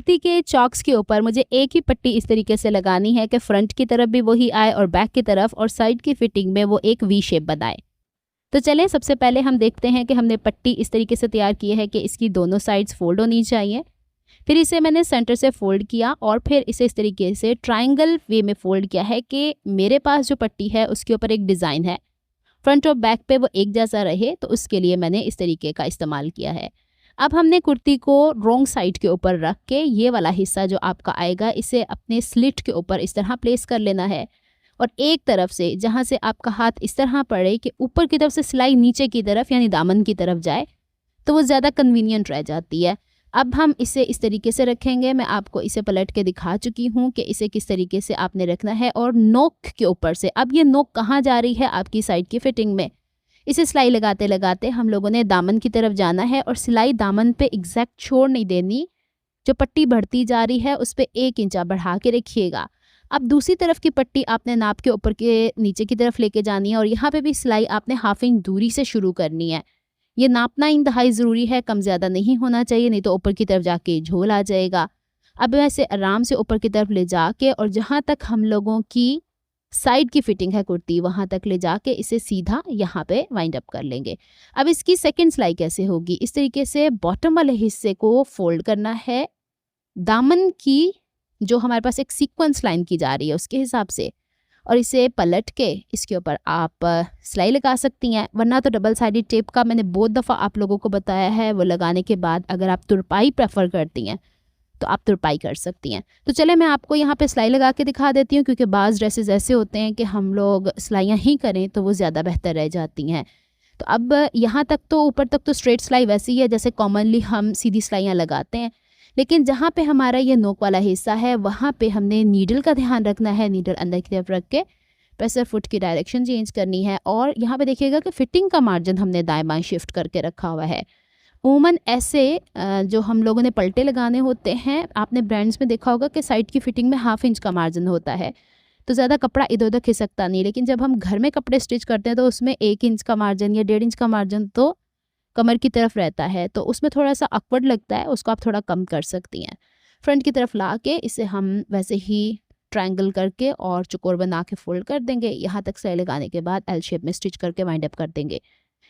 कुर्ती के चॉक्स के ऊपर मुझे एक ही पट्टी इस तरीके से लगानी है कि फ्रंट की तरफ भी वही आए और बैक की तरफ और साइड की फिटिंग में वो एक वी शेप बनाए। तो चलें सबसे पहले हम देखते हैं कि हमने पट्टी इस तरीके से तैयार की है कि इसकी दोनों साइड्स फोल्ड होनी चाहिए। फिर इसे मैंने सेंटर से फोल्ड किया और फिर इसे इस तरीके से ट्रायंगल वे में फोल्ड किया है कि मेरे पास जो पट्टी है उसके ऊपर एक डिज़ाइन है, फ्रंट और बैक पे वो एक जैसा रहे, तो उसके लिए मैंने इस तरीके का इस्तेमाल किया है। अब हमने कुर्ती को रॉन्ग साइड के ऊपर रख के ये वाला हिस्सा जो आपका आएगा इसे अपने स्लिट के ऊपर इस तरह प्लेस कर लेना है और एक तरफ से जहाँ से आपका हाथ इस तरह पड़े कि ऊपर की तरफ से सिलाई नीचे की तरफ यानी दामन की तरफ जाए, तो वो ज़्यादा कन्वीनियंट रह जाती है। अब हम इसे इस तरीके से रखेंगे। मैं आपको इसे पलट के दिखा चुकी हूँ कि इसे किस तरीके से आपने रखना है और नोक के ऊपर से। अब ये नोक कहाँ जा रही है? आपकी साइड की फिटिंग में। इसे सिलाई लगाते लगाते हम लोगों ने दामन की तरफ जाना है और सिलाई दामन पे एग्जैक्ट छोड़ नहीं देनी। जो पट्टी बढ़ती जा रही है उस पर 1 इंच बढ़ा के रखिएगा। अब दूसरी तरफ की पट्टी आपने नाप के ऊपर के नीचे की तरफ लेके जानी है और यहाँ पे भी सिलाई आपने 1/2 इंच दूरी से शुरू करनी है। ये नापना इंतहाई ज़रूरी है, कम ज़्यादा नहीं होना चाहिए, नहीं तो ऊपर की तरफ जाके झोल आ जाएगा। अब वैसे आराम से ऊपर की तरफ ले जाके और जहाँ तक हम लोगों की साइड की फिटिंग है कुर्ती वहाँ तक ले जाके इसे सीधा यहाँ पे वाइंड अप कर लेंगे। अब इसकी सेकंड सिलाई कैसे होगी? इस तरीके से बॉटम वाले हिस्से को फोल्ड करना है दामन की जो हमारे पास एक सीक्वेंस लाइन की जा रही है उसके हिसाब से, और इसे पलट के इसके ऊपर आप सिलाई लगा सकती हैं, वरना तो डबल साइडेड टेप का मैंने बहुत दफ़ा आप लोगों को बताया है, वो लगाने के बाद अगर आप तुरपाई प्रेफर करती हैं तो आप तुरपाई कर सकती हैं। तो चले मैं आपको यहाँ पे सिलाई लगा के दिखा देती हूँ, क्योंकि बाज़ ड्रेसेस ऐसे होते हैं कि हम लोग सिलाइयाँ ही करें तो वो ज़्यादा बेहतर रह जाती हैं। तो अब यहाँ तक तो ऊपर तक तो स्ट्रेट सिलाई वैसी ही है जैसे कॉमनली हम सीधी सिलाइयाँ लगाते हैं, लेकिन जहाँ पे हमारा ये नोक वाला हिस्सा है वहाँ पे हमने नीडल का ध्यान रखना है। नीडल अंदर की तरफ रख के प्रेसर फुट की डायरेक्शन चेंज करनी है और यहाँ पे देखिएगा कि फिटिंग का मार्जिन हमने दाएं बाएं शिफ्ट करके रखा हुआ है। उमूमन ऐसे जो हम लोगों ने पलटे लगाने होते हैं, आपने ब्रांड्स में देखा होगा कि साइड की फिटिंग में 1/2 इंच का मार्जिन होता है, तो ज़्यादा कपड़ा इधर उधर खिसकता नहीं। लेकिन जब हम घर में कपड़े स्टिच करते हैं तो उसमें 1 इंच का मार्जिन या 1.5 इंच का मार्जिन तो कमर की तरफ रहता है, तो उसमें थोड़ा सा ऑकवर्ड लगता है, उसको आप थोड़ा कम कर सकती हैं। फ्रंट की तरफ ला के इसे हम वैसे ही ट्रायंगल करके और चौकोर बना के फोल्ड कर देंगे। यहाँ तक सिलाई लगाने के बाद एल शेप में स्टिच करके वाइंड अप कर देंगे।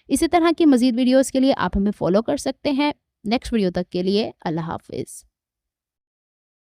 इसी तरह की मज़ीद वीडियोज़ के लिए आप हमें फॉलो कर सकते हैं। नेक्स्ट वीडियो तक के लिए अल्लाह हाफिज़।